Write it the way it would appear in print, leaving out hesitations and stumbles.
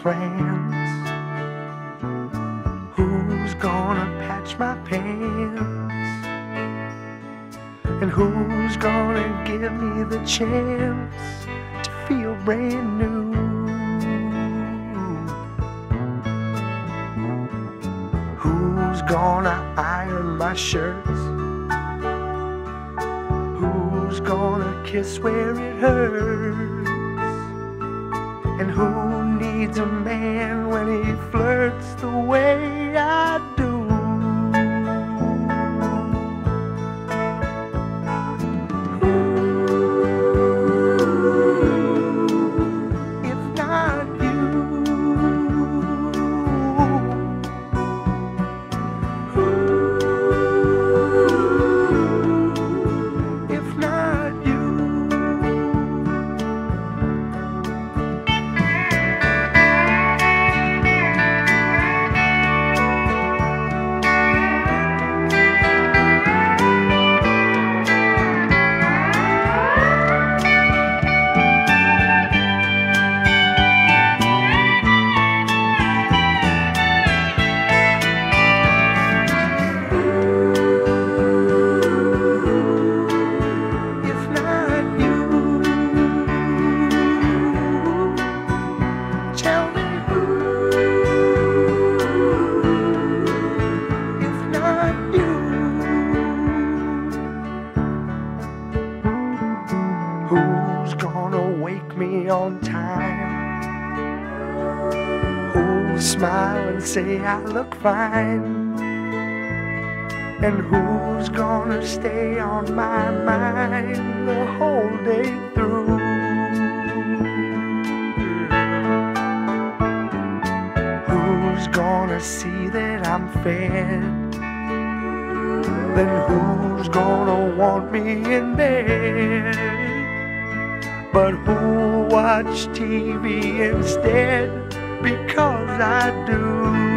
plans? Who's gonna patch my pants? And who's gonna give me the chance to feel brand new? Who's gonna iron my shirts? Who's gonna kiss where it hurts? And who needs a man when he flirts the way I do? Who's gonna wake me on time? Who'll smile and say I look fine? And who's gonna stay on my mind the whole day through? Who's gonna see that I'm fed? Then who's gonna want me in bed? But who'll watch TV instead because I do?